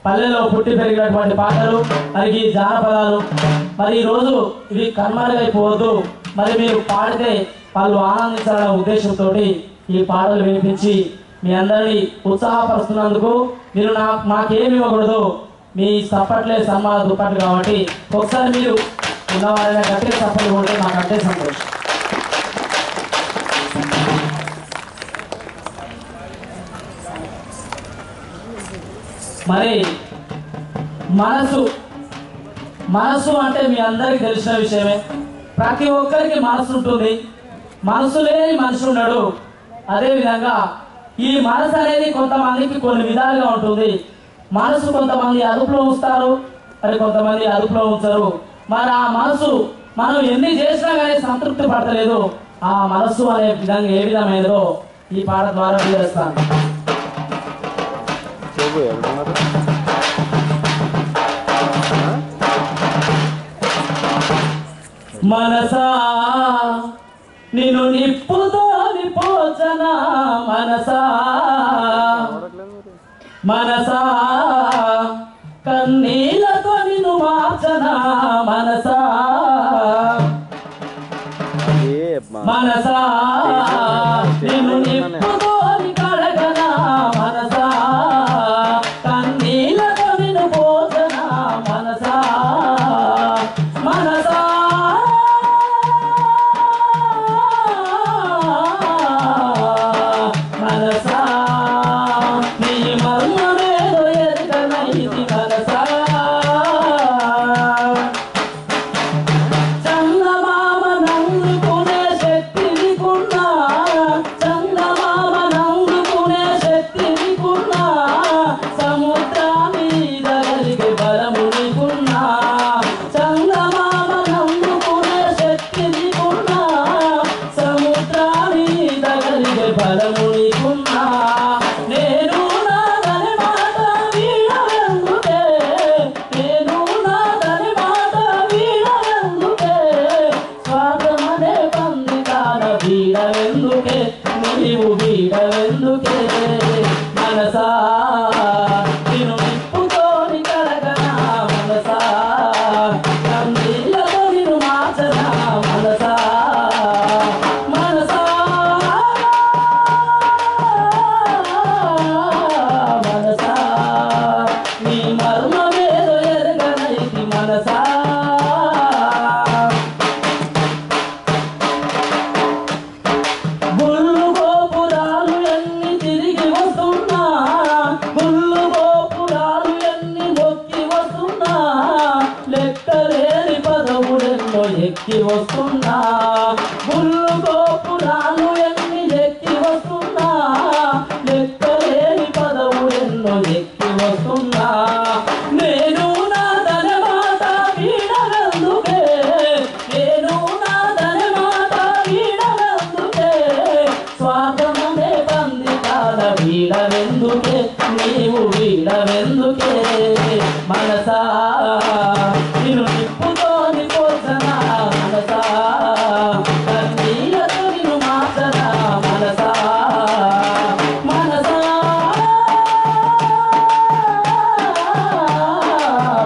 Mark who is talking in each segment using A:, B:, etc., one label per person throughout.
A: పల్లెలో పుట్టి పెరిగినటువంటి పాటలు మరి ఈ జానపదాలు మరి ఈరోజు ఇవి కనుమరుగైపోవద్దు మరి మీరు పాడితే వాళ్ళు ఆనందించాలనే ఉద్దేశంతో ఈ పాటలు వినిపించి మీ అందరినీ ఉత్సాహపరుస్తున్నందుకు మీరు మాకేమి ఇవ్వకూడదు మీ చప్పట్లే సన్మాన దుప్పట్లు కాబట్టి ఒకసారి మీరు ఉన్నవారైనా గట్టిగా చప్పట్లు కొడితే మాకంటే సంతోషం. మరి మనసు అంటే మీ అందరికీ తెలిసిన విషయమే. ప్రతి ఒక్కరికి మనసు ఉంటుంది. మనసు లేని మనిషి ఉన్నాడు. అదేవిధంగా ఈ మనసు అనేది కొంతమందికి కొన్ని విధాలుగా ఉంటుంది. మనసు కొంతమంది అదుపులో ఉంచుతారు, మరి కొంతమంది అదుపులో ఉంచరు. మరి ఆ మనసు మనం ఎన్ని చేసినా కానీ సంతృప్తి పడతలేదు. ఆ మనసు అనే విధంగా ఏ విధమైనదో ఈ పాట ద్వారా వివరిస్తాను. మనసా నిన్ను నిప్పుతో నిపోచనా మనసా మనసా కన్నీళ్ళతో నిన్ను మార్చనా మనసా మనసా నిన్ను నిప్పుతో కడగనా మనసా కన్నీళ్ళతో నిన్ను పోచనా మనసా మనసా మనసా నీ మర్మమేదో ఎరుగనైది మనసా చందమామ నందుకునే శక్తి నీకున్నా చందమామ నందుకునే శక్తి నీకున్నా సముద్రాన్ని కలిగే బలము నీకున్నా చందమామ నందుకునే శక్తి నీకున్నా సముద్రాన్ని కలిగే బలము నీకున్నా నేను నాదని మాట వీడవెందుకే నేను నాదని మాట వీడవెందుకే స్వార్థమనే పందికాన వీడవెందుకే నీవు వీడవెందుకే మనసా నిన్ను నిప్పుతోని కడగనా మనసా కన్నీళ్ళతో నిన్ను మార్చనా మనసా మనసా మనసా నీ మర్మమేదో ఎరగనైతి మనసా గుళ్ళు గోపురాలు ఎన్ని తిరిగి వస్తున్నా గుళ్ళు గోపురాలు ఎన్ని మొక్కి వస్తున్నా లెక్కలేని పదవులెన్నో ఎక్కి వస్తున్నా గుళ్ళు గోపురాలు ఎన్ని ఎక్కి వస్తున్నా లెక్కలేని పదవులెన్నో ఎక్కి వస్తున్నా నేను నాదనే మాట వీడవెందుకే నేను నాదనే మాట వీడవెందుకే స్వార్థమనే బందికాల వీడవెందుకే నీవు వీడవెందుకే మనసా నిన్ను నిప్పుతోని పోచనా మనసా కన్నీళ్ళతో నిన్ను మార్చనా మనసా మనసా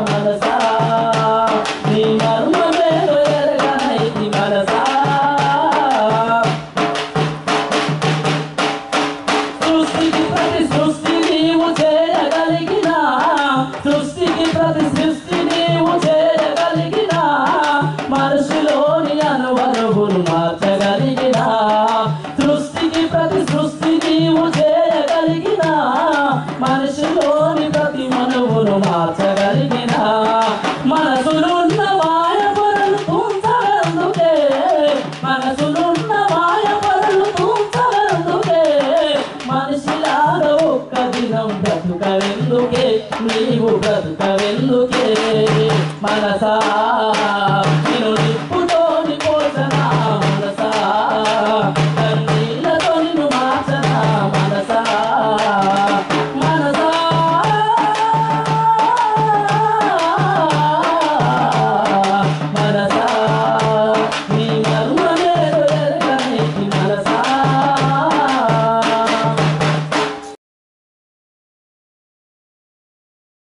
A: మనసా నీ మర్మమేదో ఎరగనైతి మనసా సృష్టికి ప్రతి సృష్టి నీవు చేయగలిగిన సృష్టికి ప్రతి సృష్టి నీవు చేయగలిగిన మనుషులోని అనువనువును మార్చగలిగిన సృష్టికి ప్రతి సృష్టి నీవు చేయగలిగిన మనుషులోని ప్రతి మనువును మార్చగలిగిన మనసులున్న మాయ పొరలు తుంచగలందుకే మనసులున్న మాయ పొరలు తుంచగలందుకే మనిషిలాగా ఒక్క దినం బ్రతుకవెందుకే నీవు బ్రతుకవెందుకే మనసా